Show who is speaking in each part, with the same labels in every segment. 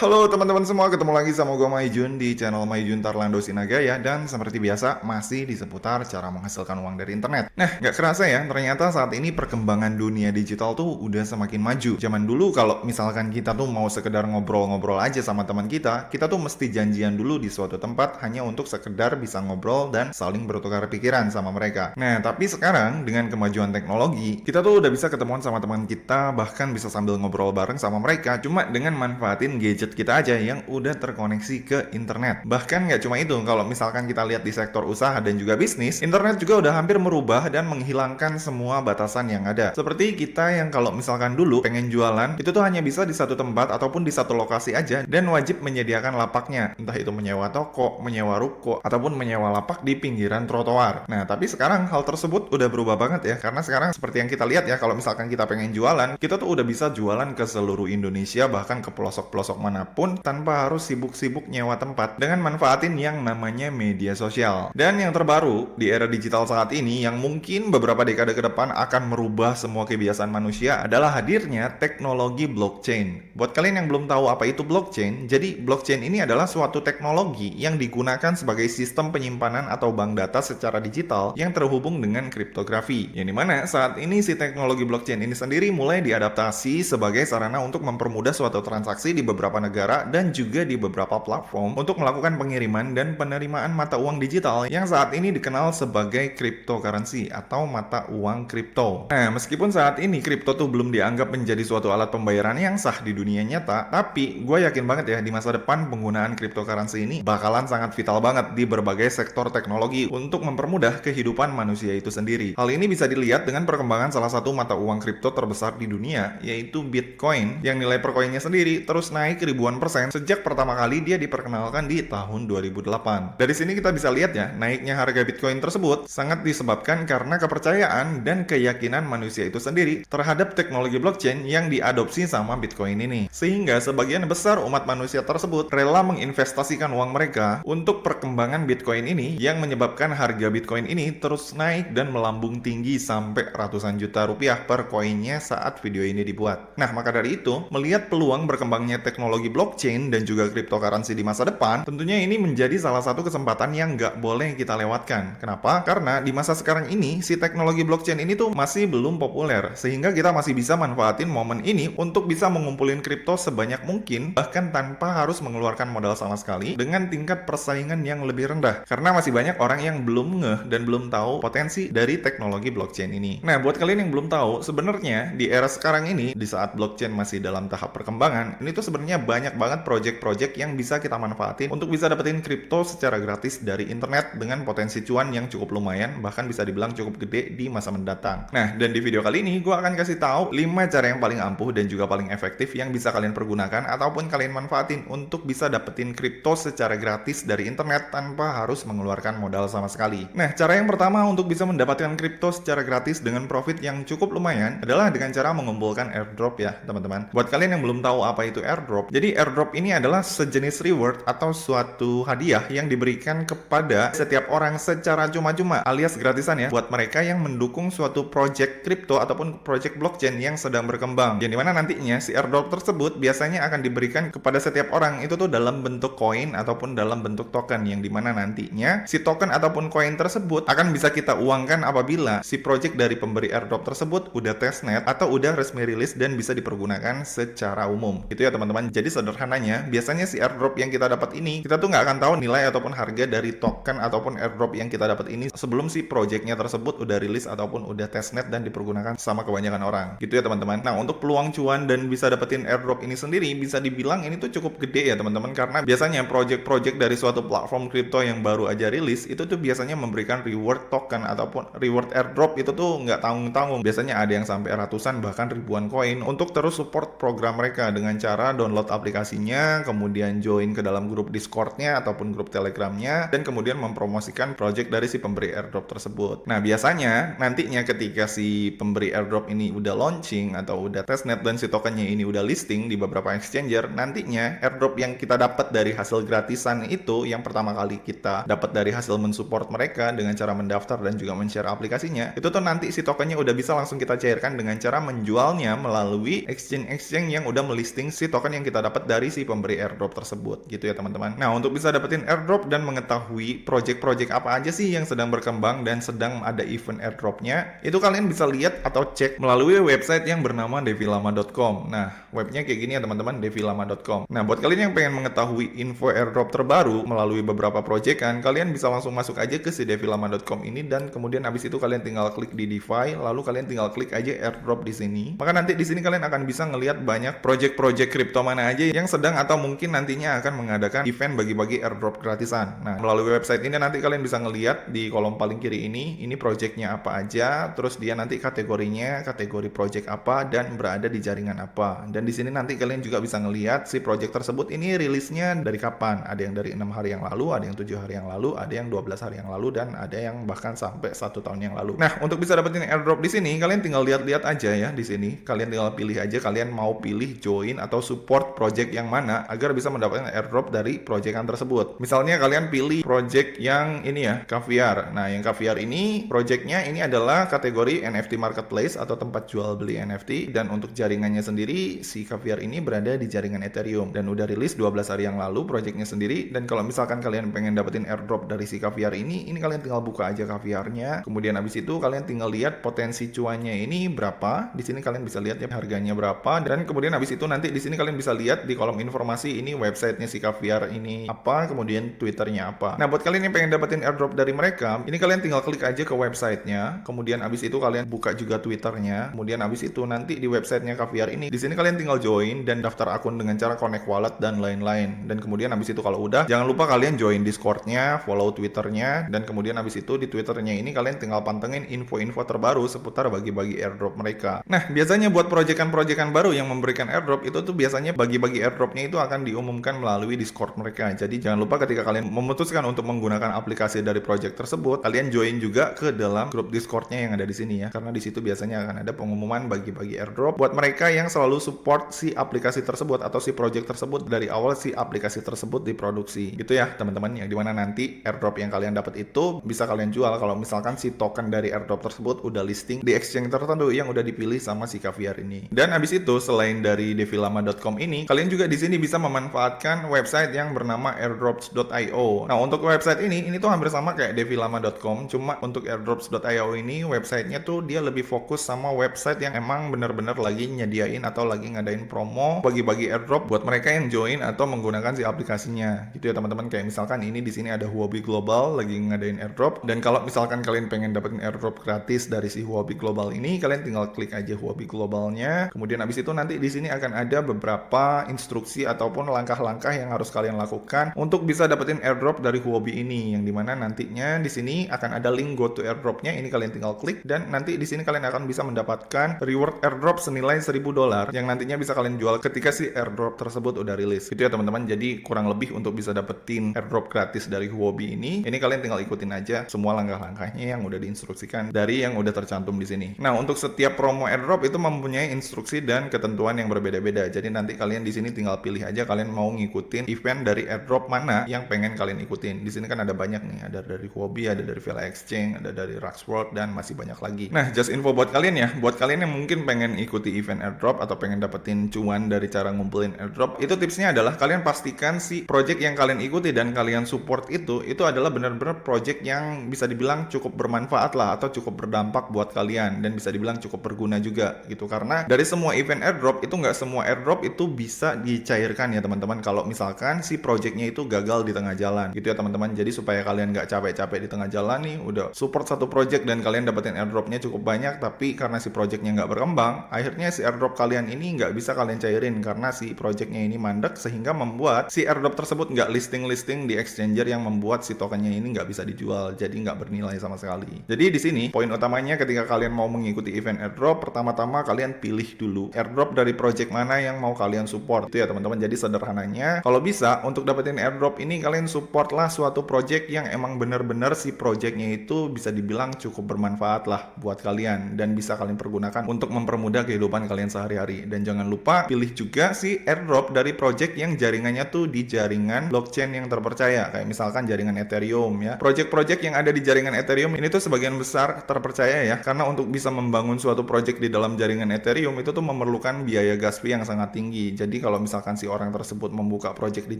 Speaker 1: Halo teman-teman semua, ketemu lagi sama gue Maijun di channel Maijun Tarlando Sinagaya. Dan seperti biasa, masih di seputar cara menghasilkan uang dari internet. Nah, nggak kerasa ya, ternyata saat ini perkembangan dunia digital tuh udah semakin maju. Zaman dulu kalau misalkan kita tuh mau sekedar ngobrol-ngobrol aja sama teman kita tuh mesti janjian dulu di suatu tempat hanya untuk sekedar bisa ngobrol dan saling bertukar pikiran sama mereka. Nah, tapi sekarang dengan kemajuan teknologi, kita tuh udah bisa ketemuan sama teman kita, bahkan bisa sambil ngobrol bareng sama mereka, cuma dengan manfaatin gadget kita aja yang udah terkoneksi ke internet. Bahkan nggak cuma itu, kalau misalkan kita lihat di sektor usaha dan juga bisnis, internet juga udah hampir merubah dan menghilangkan semua batasan yang ada. Seperti kita yang kalau misalkan dulu pengen jualan, itu tuh hanya bisa di satu tempat ataupun di satu lokasi aja dan wajib menyediakan lapaknya. Entah itu menyewa toko, menyewa ruko, ataupun menyewa lapak di pinggiran trotoar. Nah, tapi sekarang hal tersebut udah berubah banget ya, karena sekarang seperti yang kita lihat ya, kalau misalkan kita pengen jualan, kita tuh udah bisa jualan ke seluruh Indonesia, bahkan ke pelosok-pelosok manapun tanpa harus sibuk-sibuk nyewa tempat dengan manfaatin yang namanya media sosial. Dan yang terbaru di era digital saat ini yang mungkin beberapa dekade ke depan akan merubah semua kebiasaan manusia adalah hadirnya teknologi blockchain. Buat kalian yang belum tahu apa itu blockchain, jadi blockchain ini adalah suatu teknologi yang digunakan sebagai sistem penyimpanan atau bank data secara digital yang terhubung dengan kriptografi. Yang dimana saat ini si teknologi blockchain ini sendiri mulai diadaptasi sebagai sarana untuk mempermudah suatu transaksi di beberapa negara dan juga di beberapa platform untuk melakukan pengiriman dan penerimaan mata uang digital yang saat ini dikenal sebagai cryptocurrency atau mata uang kripto. Nah, meskipun saat ini kripto tuh belum dianggap menjadi suatu alat pembayaran yang sah di dunia nyata, tapi gue yakin banget ya di masa depan penggunaan cryptocurrency ini bakalan sangat vital banget di berbagai sektor teknologi untuk mempermudah kehidupan manusia itu sendiri. Hal ini bisa dilihat dengan perkembangan salah satu mata uang kripto terbesar di dunia, yaitu Bitcoin, yang nilai per koinnya sendiri terus naik ribuan persen sejak pertama kali dia diperkenalkan di tahun 2008. Dari sini kita bisa lihat ya, naiknya harga Bitcoin tersebut sangat disebabkan karena kepercayaan dan keyakinan manusia itu sendiri terhadap teknologi blockchain yang diadopsi sama Bitcoin ini. Sehingga sebagian besar umat manusia tersebut rela menginvestasikan uang mereka untuk perkembangan Bitcoin ini yang menyebabkan harga Bitcoin ini terus naik dan melambung tinggi sampai ratusan juta rupiah per koinnya saat video ini dibuat. Nah, maka dari itu, melihat peluang berkembangnya teknologi blockchain dan juga cryptocurrency di masa depan, tentunya ini menjadi salah satu kesempatan yang nggak boleh kita lewatkan. Kenapa? Karena di masa sekarang ini, si teknologi blockchain ini tuh masih belum populer, sehingga kita masih bisa manfaatin momen ini untuk bisa mengumpulin kripto sebanyak mungkin, bahkan tanpa harus mengeluarkan modal sama sekali, dengan tingkat persaingan yang lebih rendah. Karena masih banyak orang yang belum ngeh dan belum tahu potensi dari teknologi blockchain ini. Nah, buat kalian yang belum tahu, sebenarnya di era sekarang ini, di saat blockchain masih dalam tahap perkembangan, ini tuh sebenarnya banyak banget project-project yang bisa kita manfaatin untuk bisa dapetin kripto secara gratis dari internet dengan potensi cuan yang cukup lumayan, bahkan bisa dibilang cukup gede di masa mendatang. Nah, dan di video kali ini gue akan kasih tahu 5 cara yang paling ampuh dan juga paling efektif yang bisa kalian pergunakan ataupun kalian manfaatin untuk bisa dapetin kripto secara gratis dari internet tanpa harus mengeluarkan modal sama sekali. Nah, cara yang pertama untuk bisa mendapatkan kripto secara gratis dengan profit yang cukup lumayan adalah dengan cara mengumpulkan airdrop ya, teman-teman. Buat kalian yang belum tahu apa itu airdrop, jadi airdrop ini adalah sejenis reward atau suatu hadiah yang diberikan kepada setiap orang secara cuma-cuma alias gratisan ya, buat mereka yang mendukung suatu project kripto ataupun project blockchain yang sedang berkembang. Yang dimana nantinya si airdrop tersebut biasanya akan diberikan kepada setiap orang itu tuh dalam bentuk koin ataupun dalam bentuk token, yang dimana nantinya si token ataupun koin tersebut akan bisa kita uangkan apabila si project dari pemberi airdrop tersebut udah testnet atau udah resmi rilis dan bisa dipergunakan secara umum. Itu ya teman-teman. Jadi sederhananya, biasanya si airdrop yang kita dapat ini, kita tuh nggak akan tahu nilai ataupun harga dari token ataupun airdrop yang kita dapat ini sebelum si projectnya tersebut udah rilis ataupun udah testnet dan dipergunakan sama kebanyakan orang. Gitu ya teman-teman. Nah, untuk peluang cuan dan bisa dapetin airdrop ini sendiri, bisa dibilang ini tuh cukup gede ya teman-teman, karena biasanya project-project dari suatu platform kripto yang baru aja rilis, itu tuh biasanya memberikan reward token ataupun reward airdrop itu tuh nggak tanggung-tanggung. Biasanya ada yang sampai ratusan bahkan ribuan koin untuk terus support program mereka dengan cara download aplikasinya, kemudian join ke dalam grup Discord-nya ataupun grup Telegram-nya, dan kemudian mempromosikan project dari si pemberi airdrop tersebut. Nah, biasanya nantinya ketika si pemberi airdrop ini udah launching atau udah testnet dan si tokennya ini udah listing di beberapa exchanger, nantinya airdrop yang kita dapat dari hasil gratisan itu, yang pertama kali kita dapat dari hasil mensupport mereka dengan cara mendaftar dan juga men-share aplikasinya, itu tuh nanti si tokennya udah bisa langsung kita cairkan dengan cara menjualnya melalui exchange-exchange yang udah melisting si token yang kita dapat dapat dari si pemberi airdrop tersebut gitu ya teman-teman. Nah, untuk bisa dapetin airdrop dan mengetahui project-project apa aja sih yang sedang berkembang dan sedang ada event airdropnya, itu kalian bisa lihat atau cek melalui website yang bernama devilama.com. Nah, webnya kayak gini ya teman-teman, devilama.com. Nah, buat kalian yang pengen mengetahui info airdrop terbaru melalui beberapa project kan, kalian bisa langsung masuk aja ke si devilama.com ini dan kemudian habis itu kalian tinggal klik di DeFi, lalu kalian tinggal klik aja airdrop di sini. Maka nanti di sini kalian akan bisa ngelihat banyak project-project kripto mana aja yang sedang atau mungkin nantinya akan mengadakan event bagi-bagi airdrop gratisan. Nah, melalui website ini nanti kalian bisa ngelihat di kolom paling kiri ini projectnya apa aja, terus dia nanti kategorinya, kategori project apa dan berada di jaringan apa. Dan di sini nanti kalian juga bisa ngelihat si project tersebut ini rilisnya dari kapan. Ada yang dari 6 hari yang lalu, ada yang 7 hari yang lalu, ada yang 12 hari yang lalu, dan ada yang bahkan sampai 1 tahun yang lalu. Nah, untuk bisa dapetin airdrop di sini, kalian tinggal lihat-lihat aja ya di sini. Kalian tinggal pilih aja kalian mau pilih join atau support project yang mana agar bisa mendapatkan airdrop dari proyekan tersebut. Misalnya kalian pilih project yang ini ya, Caviar. Nah, yang Caviar ini projectnya ini adalah kategori NFT marketplace atau tempat jual beli NFT, dan untuk jaringannya sendiri si Caviar ini berada di jaringan Ethereum dan udah rilis 12 hari yang lalu projectnya sendiri. Dan kalau misalkan kalian pengen dapetin airdrop dari si Caviar ini kalian tinggal buka aja Caviarnya. Kemudian habis itu kalian tinggal lihat potensi cuannya ini berapa. Di sini kalian bisa lihat ya harganya berapa, dan kemudian habis itu nanti di sini kalian bisa lihat di kolom informasi ini websitenya si Caviar ini apa, kemudian Twitternya apa. Nah, buat kalian yang pengen dapetin airdrop dari mereka, ini kalian tinggal klik aja ke websitenya, kemudian habis itu kalian buka juga Twitternya, kemudian habis itu nanti di websitenya Caviar ini, di sini kalian tinggal join dan daftar akun dengan cara connect wallet dan lain-lain. Dan kemudian habis itu kalau udah, jangan lupa kalian join Discordnya, follow Twitternya, dan kemudian habis itu di Twitternya ini kalian tinggal pantengin info-info terbaru seputar bagi-bagi airdrop mereka. Nah, biasanya buat proyekan-proyekan baru yang memberikan airdrop itu tuh biasanya bagi-bagi airdropnya itu akan diumumkan melalui Discord mereka. Jadi jangan lupa ketika kalian memutuskan untuk menggunakan aplikasi dari project tersebut, kalian join juga ke dalam grup Discordnya yang ada di sini ya, karena di situ biasanya akan ada pengumuman bagi-bagi airdrop buat mereka yang selalu support si aplikasi tersebut atau si project tersebut dari awal si aplikasi tersebut diproduksi. Gitu ya teman-teman, yang dimana nanti airdrop yang kalian dapat itu bisa kalian jual kalau misalkan si token dari airdrop tersebut udah listing di exchange tertentu yang udah dipilih sama si Caviar ini. Dan habis itu selain dari devilama.com ini, kalian juga di sini bisa memanfaatkan website yang bernama airdrops.io. Nah, untuk website ini tuh hampir sama kayak devilama.com, cuma untuk airdrops.io ini websitenya tuh dia lebih fokus sama website yang emang bener-bener lagi nyediain atau lagi ngadain promo bagi-bagi airdrop buat mereka yang join atau menggunakan si aplikasinya. Gitu ya teman-teman, kayak misalkan ini di sini ada Huobi Global lagi ngadain airdrop, dan kalau misalkan kalian pengen dapetin airdrop gratis dari si Huobi Global ini, kalian tinggal klik aja Huobi Globalnya. Kemudian habis itu nanti di sini akan ada beberapa instruksi ataupun langkah-langkah yang harus kalian lakukan untuk bisa dapetin airdrop dari Huobi ini, yang dimana nantinya di sini akan ada link go to airdropnya. Ini kalian tinggal klik dan nanti di sini kalian akan bisa mendapatkan reward airdrop senilai $1000 yang nantinya bisa kalian jual ketika si airdrop tersebut udah rilis. Gitu ya teman-teman. Jadi kurang lebih untuk bisa dapetin airdrop gratis dari Huobi ini kalian tinggal ikutin aja semua langkah-langkahnya yang udah diinstruksikan dari yang udah tercantum di sini. Nah, untuk setiap promo airdrop itu mempunyai instruksi dan ketentuan yang berbeda-beda. Jadi nanti kalian di sini tinggal pilih aja kalian mau ngikutin event dari airdrop mana yang pengen kalian ikutin. Di sini kan ada banyak nih, ada dari Huobi, ada dari Vela Exchange, ada dari Raxworld, dan masih banyak lagi. Nah, just info buat kalian ya, buat kalian yang mungkin pengen ikuti event airdrop atau pengen dapetin cuan dari cara ngumpulin airdrop, itu tipsnya adalah kalian pastikan si project yang kalian ikuti dan kalian support itu adalah benar-benar project yang bisa dibilang cukup bermanfaat lah atau cukup berdampak buat kalian dan bisa dibilang cukup berguna juga gitu. Karena dari semua event airdrop itu nggak semua airdrop itu bisa dicairkan ya teman-teman kalau misalkan si projectnya itu gagal di tengah jalan gitu ya teman-teman. Jadi supaya kalian nggak capek-capek di tengah jalan nih udah support satu project dan kalian dapetin airdropnya cukup banyak, tapi karena si projectnya nggak berkembang, akhirnya si airdrop kalian ini nggak bisa kalian cairin karena si projectnya ini mandek, sehingga membuat si airdrop tersebut nggak listing di exchanger yang membuat si tokennya ini nggak bisa dijual, jadi nggak bernilai sama sekali. Jadi di sini poin utamanya ketika kalian mau mengikuti event airdrop, pertama-tama kalian pilih dulu airdrop dari project mana yang mau kalian support itu ya teman-teman. Jadi sederhananya kalau bisa untuk dapetin airdrop ini kalian support lah suatu project yang emang bener-bener si projectnya itu bisa dibilang cukup bermanfaat lah buat kalian dan bisa kalian pergunakan untuk mempermudah kehidupan kalian sehari-hari. Dan jangan lupa pilih juga si airdrop dari project yang jaringannya tuh di jaringan blockchain yang terpercaya, kayak misalkan jaringan Ethereum ya. Project-project yang ada di jaringan Ethereum ini tuh sebagian besar terpercaya ya, karena untuk bisa membangun suatu project di dalam jaringan Ethereum itu tuh memerlukan biaya gas fee yang sangat tinggi. Jadi Jadi kalau misalkan si orang tersebut membuka project di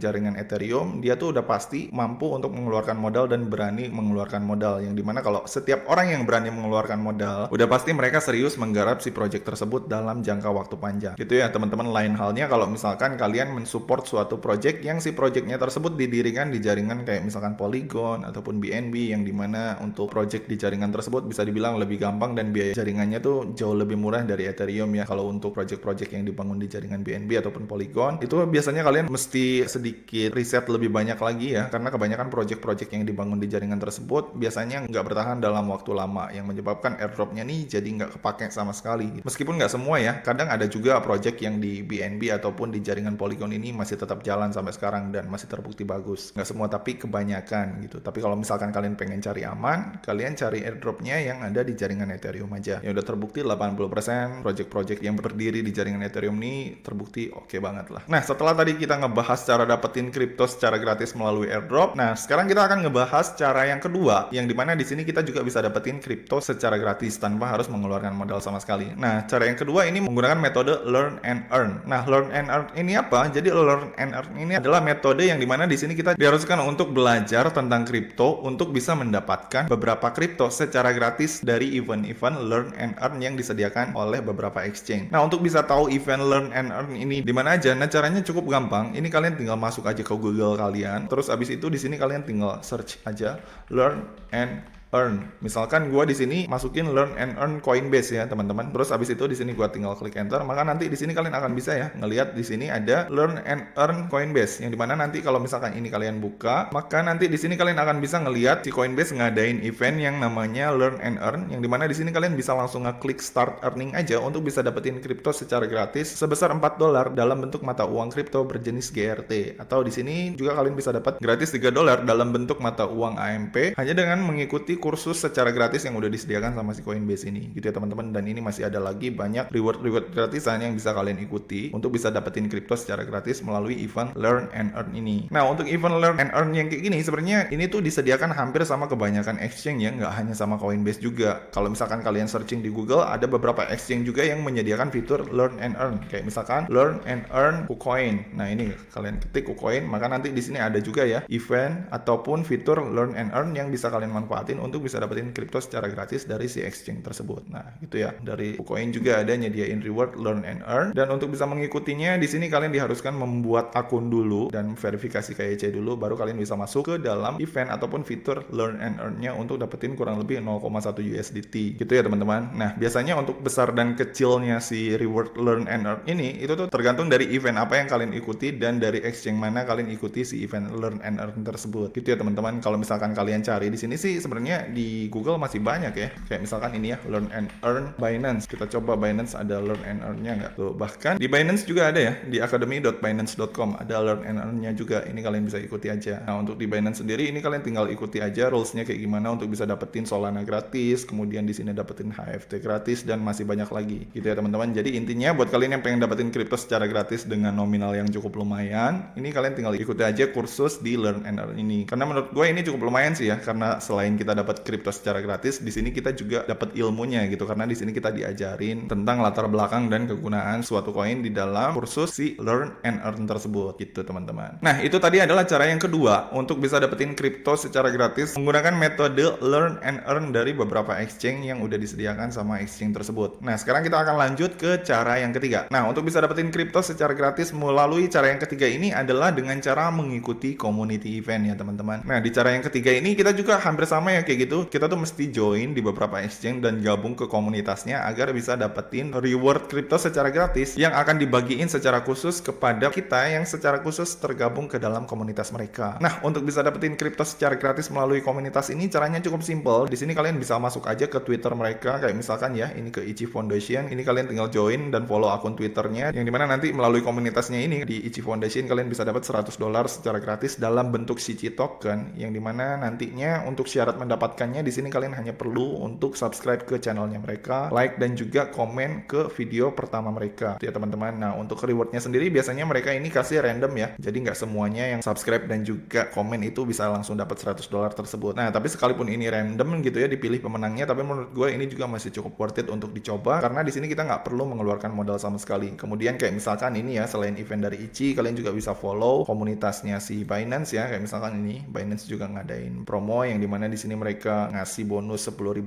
Speaker 1: jaringan Ethereum, dia tuh udah pasti mampu untuk mengeluarkan modal dan berani mengeluarkan modal. Yang dimana kalau setiap orang yang berani mengeluarkan modal, udah pasti mereka serius menggarap si project tersebut dalam jangka waktu panjang. Gitu ya teman-teman. Lain halnya kalau misalkan kalian mensupport suatu project yang si projectnya tersebut didirikan di jaringan kayak misalkan Polygon ataupun BNB, yang dimana untuk project di jaringan tersebut bisa dibilang lebih gampang dan biaya jaringannya tuh jauh lebih murah dari Ethereum ya. Kalau untuk project-project yang dibangun di jaringan BNB ataupun Polygon, itu biasanya kalian mesti sedikit riset lebih banyak lagi ya, karena kebanyakan project-project yang dibangun di jaringan tersebut biasanya nggak bertahan dalam waktu lama, yang menyebabkan airdropnya nih jadi nggak kepake sama sekali. Meskipun nggak semua ya, kadang ada juga project yang di BNB ataupun di jaringan Polygon ini masih tetap jalan sampai sekarang dan masih terbukti bagus. Nggak semua tapi kebanyakan gitu. Tapi kalau misalkan kalian pengen cari aman, kalian cari airdropnya yang ada di jaringan Ethereum aja. Yang udah terbukti 80% project-project yang berdiri di jaringan Ethereum ini terbukti oke banget lah. Nah, setelah tadi kita ngebahas cara dapetin kripto secara gratis melalui airdrop, nah sekarang kita akan ngebahas cara yang kedua, yang dimana di sini kita juga bisa dapetin kripto secara gratis tanpa harus mengeluarkan modal sama sekali. Nah, cara yang kedua ini menggunakan metode learn and earn. Nah, learn and earn ini apa? Jadi learn and earn ini adalah metode yang dimana di sini kita diharuskan untuk belajar tentang kripto untuk bisa mendapatkan beberapa kripto secara gratis dari event-event learn and earn yang disediakan oleh beberapa exchange. Nah, untuk bisa tahu event learn and earn ini di mana aja, nah caranya cukup gampang. Ini kalian tinggal masuk aja ke Google kalian. Terus abis itu di sini kalian tinggal search aja learn and earn. Misalkan gua di sini masukin learn and earn Coinbase ya, teman-teman. Terus abis itu di sini gua tinggal klik enter, maka nanti di sini kalian akan bisa ya ngelihat di sini ada learn and earn Coinbase, yang dimana nanti kalau misalkan ini kalian buka, maka nanti di sini kalian akan bisa ngelihat si Coinbase ngadain event yang namanya learn and earn, yang dimana di sini kalian bisa langsung ngeklik start earning aja untuk bisa dapetin kripto secara gratis sebesar $4 dalam bentuk mata uang kripto berjenis GRT, atau di sini juga kalian bisa dapat gratis $3 dalam bentuk mata uang AMP hanya dengan mengikuti kursus secara gratis yang udah disediakan sama si Coinbase ini gitu ya teman-teman. Dan ini masih ada lagi banyak reward gratisan yang bisa kalian ikuti untuk bisa dapetin kripto secara gratis melalui event learn and earn ini. Nah, untuk event learn and earn yang kayak gini sebenarnya ini tuh disediakan hampir sama kebanyakan exchange ya, nggak hanya sama Coinbase juga. Kalau misalkan kalian searching di Google, ada beberapa exchange juga yang menyediakan fitur learn and earn, kayak misalkan learn and earn KuCoin. Nah, ini kalian ketik KuCoin, maka nanti di sini ada juga ya event ataupun fitur learn and earn yang bisa kalian manfaatin untuk bisa dapetin kripto secara gratis dari si exchange tersebut. Nah, gitu ya. Dari KuCoin juga ada nyediain reward learn and earn, dan untuk bisa mengikutinya di sini kalian diharuskan membuat akun dulu dan verifikasi KYC dulu, baru kalian bisa masuk ke dalam event ataupun fitur learn and earn-nya untuk dapetin kurang lebih 0,1 USDT. Gitu ya, teman-teman. Nah, biasanya untuk besar dan kecilnya si reward learn and earn ini itu tuh tergantung dari event apa yang kalian ikuti dan dari exchange mana kalian ikuti si event learn and earn tersebut. Gitu ya, teman-teman. Kalau misalkan kalian cari di sini sih sebenarnya di Google masih banyak ya. Kayak misalkan ini ya, learn and earn Binance. Kita coba Binance ada learn and earn-nya nggak tuh. Bahkan di Binance juga ada ya, di academy.binance.com ada learn and earn-nya juga. Ini kalian bisa ikuti aja. Nah, untuk di Binance sendiri ini kalian tinggal ikuti aja rules-nya kayak gimana untuk bisa dapetin Solana gratis, kemudian di sini dapetin HFT gratis, dan masih banyak lagi. Gitu ya, teman-teman. Jadi intinya buat kalian yang pengen dapetin kripto secara gratis dengan nominal yang cukup lumayan, ini kalian tinggal ikuti aja kursus di learn and earn ini. Karena menurut gue ini cukup lumayan sih ya, karena selain kita dapat kripto secara gratis, di sini kita juga dapat ilmunya gitu, karena di sini kita diajarin tentang latar belakang dan kegunaan suatu koin di dalam kursus si learn and earn tersebut gitu, teman-teman. Nah, itu tadi adalah cara yang kedua untuk bisa dapetin kripto secara gratis menggunakan metode learn and earn dari beberapa exchange yang udah disediakan sama exchange tersebut. Nah, sekarang kita akan lanjut ke cara yang ketiga. Nah, untuk bisa dapetin kripto secara gratis melalui cara yang ketiga ini adalah dengan cara mengikuti community event ya, teman-teman. Nah, di cara yang ketiga ini kita juga hampir sama ya kayak gitu. Kita tuh mesti join di beberapa exchange dan gabung ke komunitasnya agar bisa dapetin reward kripto secara gratis yang akan dibagiin secara khusus kepada kita yang secara khusus tergabung ke dalam komunitas mereka. Nah, untuk bisa dapetin kripto secara gratis melalui komunitas ini caranya cukup simple. Di sini kalian bisa masuk aja ke Twitter mereka, kayak misalkan ya, ini ke Ichi Foundation. Ini kalian tinggal join dan follow akun Twitternya, yang dimana nanti melalui komunitasnya ini di Ichi Foundation kalian bisa dapat $100 secara gratis dalam bentuk Shichi token, yang dimana nantinya untuk syarat mendapatkan mendapatkannya di sini kalian hanya perlu untuk subscribe ke channelnya mereka, like dan juga komen ke video pertama mereka. Itu ya teman-teman. Nah, untuk rewardnya sendiri biasanya mereka ini kasih random ya. Jadi nggak semuanya yang subscribe dan juga komen itu bisa langsung dapat $100 tersebut. Nah, tapi sekalipun ini random gitu ya dipilih pemenangnya, tapi menurut gue ini juga masih cukup worth it untuk dicoba karena di sini kita nggak perlu mengeluarkan modal sama sekali. Kemudian kayak misalkan ini ya, selain event dari Ichi, kalian juga bisa follow komunitasnya si Binance ya. Kayak misalkan ini Binance juga ngadain promo yang dimana di sini mereka ngasih bonus $10.000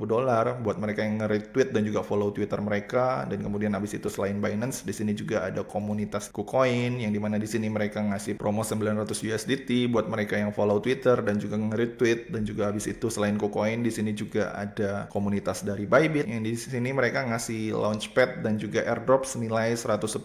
Speaker 1: buat mereka yang nge-retweet dan juga follow Twitter mereka. Dan kemudian abis itu selain Binance, di sini juga ada komunitas KuCoin yang dimana di sini mereka ngasih promo 900 USDT buat mereka yang follow Twitter dan juga nge-retweet. Dan juga abis itu selain KuCoin, di sini juga ada komunitas dari Bybit yang di sini mereka ngasih launchpad dan juga airdrop senilai $110.000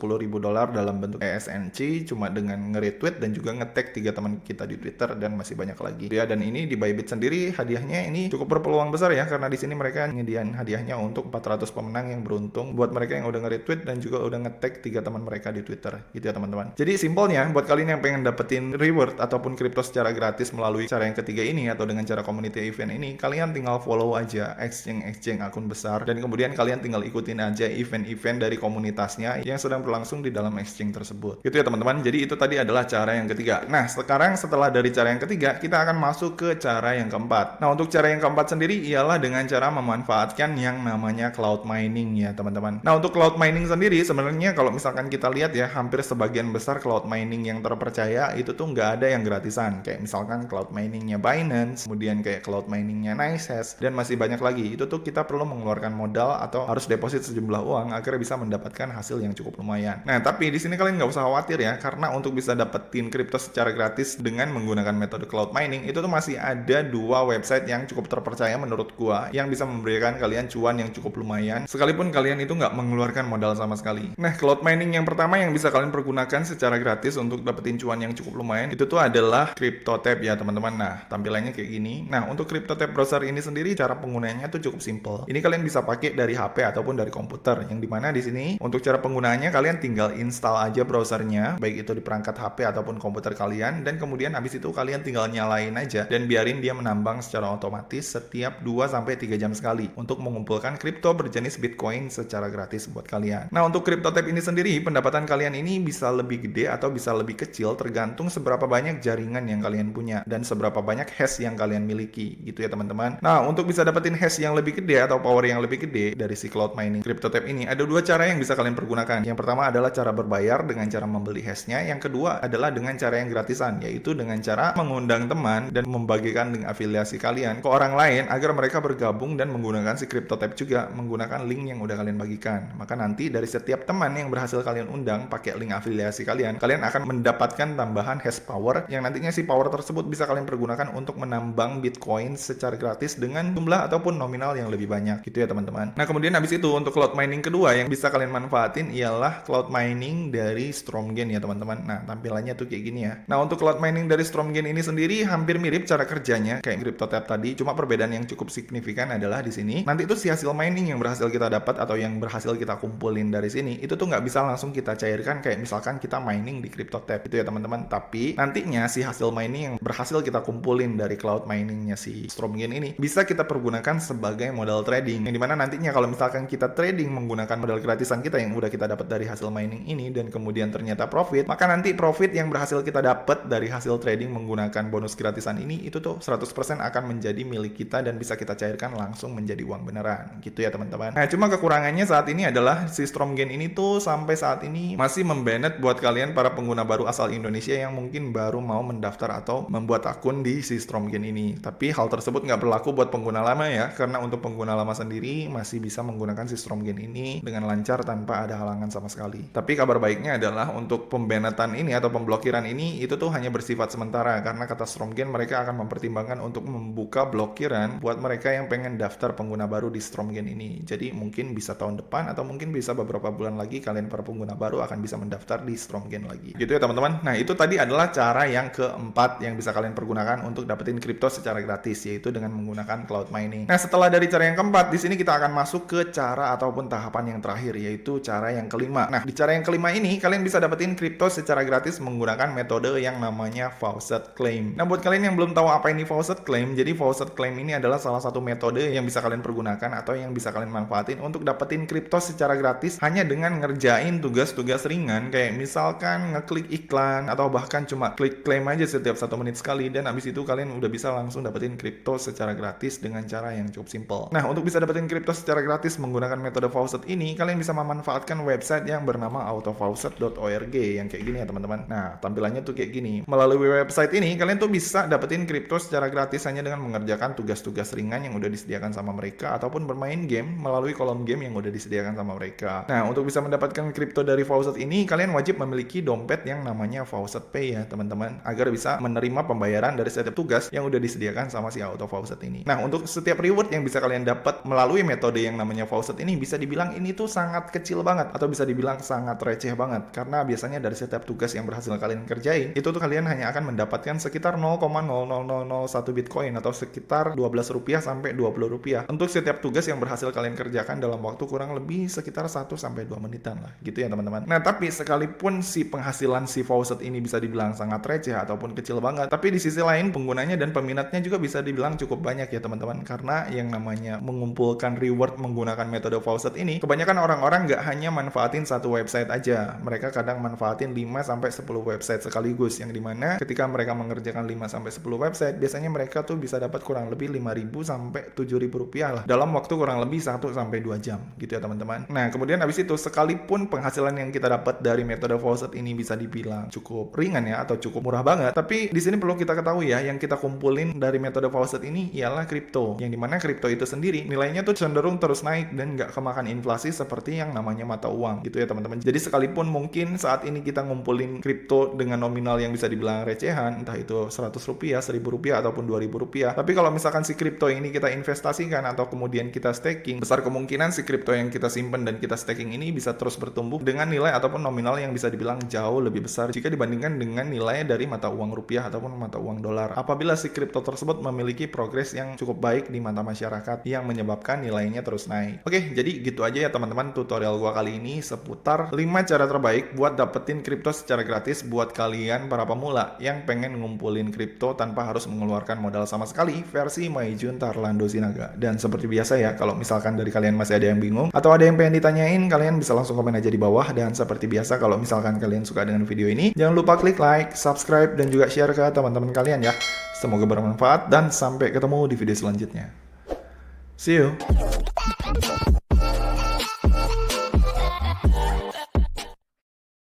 Speaker 1: dalam bentuk ESNC cuma dengan nge-retweet dan juga nge-tag 3 teman kita di Twitter dan masih banyak lagi. Ya, dan ini di Bybit sendiri hadiahnya ini cukup berpeluang besar ya karena di sini mereka nyediain hadiahnya untuk 400 pemenang yang beruntung buat mereka yang udah nge-retweet dan juga udah nge-tag 3 teman mereka di Twitter. Gitu ya teman-teman. Jadi simpelnya buat kalian yang pengen dapetin reward ataupun kripto secara gratis melalui cara yang ketiga ini atau dengan cara community event ini, kalian tinggal follow aja exchange akun besar dan kemudian kalian tinggal ikutin aja event-event dari komunitasnya yang sedang berlangsung di dalam exchange tersebut. Gitu ya teman-teman. Jadi itu tadi adalah cara yang ketiga. Nah, sekarang setelah dari cara yang ketiga, kita akan masuk ke cara yang keempat. Nah, untuk cara yang keempat sendiri ialah dengan cara memanfaatkan yang namanya cloud mining ya teman-teman. Nah, untuk cloud mining sendiri sebenarnya kalau misalkan kita lihat ya, hampir sebagian besar cloud mining yang terpercaya itu tuh nggak ada yang gratisan. Kayak misalkan cloud miningnya Binance, kemudian kayak cloud miningnya NiceHash, dan masih banyak lagi. Itu tuh kita perlu mengeluarkan modal atau harus deposit sejumlah uang agar bisa mendapatkan hasil yang cukup lumayan. Nah, tapi di sini kalian nggak usah khawatir ya, karena untuk bisa dapetin kripto secara gratis dengan menggunakan metode cloud mining itu tuh masih ada 2 website yang cukup terpercaya menurut gua yang bisa memberikan kalian cuan yang cukup lumayan sekalipun kalian itu nggak mengeluarkan modal sama sekali. Nah, cloud mining yang pertama yang bisa kalian pergunakan secara gratis untuk dapetin cuan yang cukup lumayan itu tuh adalah CryptoTab ya teman-teman. Nah, tampilannya kayak gini. Nah, untuk CryptoTab browser ini sendiri cara penggunaannya tuh cukup simple. Ini kalian bisa pakai dari HP ataupun dari komputer. Yang dimana di sini untuk cara penggunaannya kalian tinggal install aja browsernya, baik itu di perangkat HP ataupun komputer kalian, dan kemudian habis itu kalian tinggal nyalain aja dan biarin dia menambang secara otomatis setiap 2-3 jam sekali untuk mengumpulkan kripto berjenis Bitcoin secara gratis buat kalian. Nah, untuk CryptoTab ini sendiri pendapatan kalian ini bisa lebih gede atau bisa lebih kecil tergantung seberapa banyak jaringan yang kalian punya dan seberapa banyak hash yang kalian miliki gitu ya teman-teman. Nah, untuk bisa dapetin hash yang lebih gede atau power yang lebih gede dari si cloud mining CryptoTab ini ada 2 cara yang bisa kalian pergunakan. Yang pertama adalah cara berbayar dengan cara membeli hashnya. Yang kedua adalah dengan cara yang gratisan, yaitu dengan cara mengundang teman dan membagikan link afiliasi kalian ke orang lain agar mereka bergabung dan menggunakan si CryptoTab juga menggunakan link yang udah kalian bagikan. Maka nanti dari setiap teman yang berhasil kalian undang pakai link afiliasi kalian akan mendapatkan tambahan hash power yang nantinya si power tersebut bisa kalian pergunakan untuk menambang Bitcoin secara gratis dengan jumlah ataupun nominal yang lebih banyak gitu ya teman-teman. Nah, kemudian habis itu untuk cloud mining kedua yang bisa kalian manfaatin ialah cloud mining dari Stromgain ya teman-teman. Nah, tampilannya tuh kayak gini ya. Nah, untuk cloud mining dari Stromgain ini sendiri hampir mirip cara kerjanya kayak CryptoTab tadi, cuma perbedaan yang cukup signifikan adalah di sini nanti itu si hasil mining yang berhasil kita dapat atau yang berhasil kita kumpulin dari sini itu tuh nggak bisa langsung kita cairkan kayak misalkan kita mining di CryptoTab itu ya teman-teman. Tapi nantinya si hasil mining yang berhasil kita kumpulin dari cloud miningnya si Stromgain ini bisa kita pergunakan sebagai modal trading, yang dimana nantinya kalau misalkan kita trading menggunakan modal gratisan kita yang udah kita dapat dari hasil mining ini dan kemudian ternyata profit, maka nanti profit yang berhasil kita dapat dari hasil trading menggunakan bonus gratisan ini itu tuh 100% akan menjadi milik kita dan bisa kita cairkan langsung menjadi uang beneran gitu ya teman-teman. Nah, cuma kekurangannya saat ini adalah si Stromgain ini tuh sampai saat ini masih membanet buat kalian para pengguna baru asal Indonesia yang mungkin baru mau mendaftar atau membuat akun di si Stromgain ini. Tapi hal tersebut nggak berlaku buat pengguna lama ya, karena untuk pengguna lama sendiri masih bisa menggunakan si Stromgain ini dengan lancar tanpa ada halangan sama sekali. Tapi kabar baiknya adalah untuk pembanetan ini atau pemblokiran ini itu tuh hanya bersifat sementara karena kata Stromgain mereka akan mempertimbangkan untuk membuka blokiran buat mereka yang pengen daftar pengguna baru di Stromgain ini. Jadi mungkin bisa tahun depan atau mungkin bisa beberapa bulan lagi kalian para pengguna baru akan bisa mendaftar di Stromgain lagi. Gitu ya teman-teman. Nah, itu tadi adalah cara yang keempat yang bisa kalian pergunakan untuk dapetin kripto secara gratis, yaitu dengan menggunakan cloud mining. Nah, setelah dari cara yang keempat, di sini kita akan masuk ke cara ataupun tahapan yang terakhir, yaitu cara yang kelima. Nah, di cara yang kelima ini kalian bisa dapetin kripto secara gratis menggunakan metode yang namanya faucet claim. Nah, buat kalian yang belum tahu apa ini faucet claim, jadi faucet Faucet Claim ini adalah salah satu metode yang bisa kalian pergunakan atau yang bisa kalian manfaatin untuk dapetin kripto secara gratis hanya dengan ngerjain tugas-tugas ringan kayak misalkan ngeklik iklan atau bahkan cuma klik claim aja setiap 1 menit sekali, dan abis itu kalian udah bisa langsung dapetin kripto secara gratis dengan cara yang cukup simple. Nah, untuk bisa dapetin kripto secara gratis menggunakan metode Faucet ini, kalian bisa memanfaatkan website yang bernama autofaucet.org yang kayak gini ya teman-teman. Nah, tampilannya tuh kayak gini. Melalui website ini, kalian tuh bisa dapetin kripto secara gratis hanya dengan mengerjakan tugas-tugas ringan yang udah disediakan sama mereka ataupun bermain game melalui kolom game yang udah disediakan sama mereka. Nah, untuk bisa mendapatkan kripto dari Faucet ini, kalian wajib memiliki dompet yang namanya Faucet Pay ya teman-teman, agar bisa menerima pembayaran dari setiap tugas yang udah disediakan sama si Auto Faucet ini. Nah, untuk setiap reward yang bisa kalian dapat melalui metode yang namanya Faucet ini, bisa dibilang ini tuh sangat kecil banget atau bisa dibilang sangat receh banget, karena biasanya dari setiap tugas yang berhasil kalian kerjain itu tuh kalian hanya akan mendapatkan sekitar 0,00001 Bitcoin atau sekitar 12 rupiah sampai 20 rupiah untuk setiap tugas yang berhasil kalian kerjakan dalam waktu kurang lebih sekitar 1 sampai 2 menitan lah gitu ya teman-teman. Nah, tapi sekalipun si penghasilan si Faucet ini bisa dibilang sangat receh ataupun kecil banget, tapi di sisi lain penggunanya dan peminatnya juga bisa dibilang cukup banyak ya teman-teman, karena yang namanya mengumpulkan reward menggunakan metode Faucet ini, kebanyakan orang-orang nggak hanya manfaatin satu website aja, mereka kadang manfaatin 5 sampai 10 website sekaligus, yang dimana ketika mereka mengerjakan 5 sampai 10 website, biasanya mereka tuh bisa dapat kurang lebih 5.000 sampai 7.000 rupiah lah dalam waktu kurang lebih 1 sampai 2 jam gitu ya teman-teman. Nah, kemudian habis itu sekalipun penghasilan yang kita dapat dari metode Faucet ini bisa dibilang cukup ringan ya atau cukup murah banget, tapi di sini perlu kita ketahui ya, yang kita kumpulin dari metode Faucet ini ialah kripto, yang dimana kripto itu sendiri nilainya tuh cenderung terus naik dan nggak kemakan inflasi seperti yang namanya mata uang gitu ya teman-teman. Jadi sekalipun mungkin saat ini kita ngumpulin kripto dengan nominal yang bisa dibilang recehan, entah itu 100 rupiah, 1000 rupiah ataupun 2000 rupiah, tapi kalau misalkan si kripto ini kita investasikan atau kemudian kita staking, besar kemungkinan si kripto yang kita simpan dan kita staking ini bisa terus bertumbuh dengan nilai ataupun nominal yang bisa dibilang jauh lebih besar jika dibandingkan dengan nilai dari mata uang rupiah ataupun mata uang dolar, apabila si kripto tersebut memiliki progres yang cukup baik di mata masyarakat yang menyebabkan nilainya terus naik. Oke, jadi gitu aja ya teman-teman tutorial gua kali ini seputar 5 cara terbaik buat dapetin kripto secara gratis buat kalian para pemula yang pengen ngumpulin kripto tanpa harus mengeluarkan modal sama sekali versi Maijun Tarlando Sinaga. Dan seperti biasa ya, kalau misalkan dari kalian masih ada yang bingung atau ada yang pengen ditanyain, kalian bisa langsung komen aja di bawah. Dan seperti biasa, kalau misalkan kalian suka dengan video ini, jangan lupa klik like, subscribe, dan juga share ke teman-teman kalian ya. Semoga bermanfaat dan sampai ketemu di video selanjutnya. See you.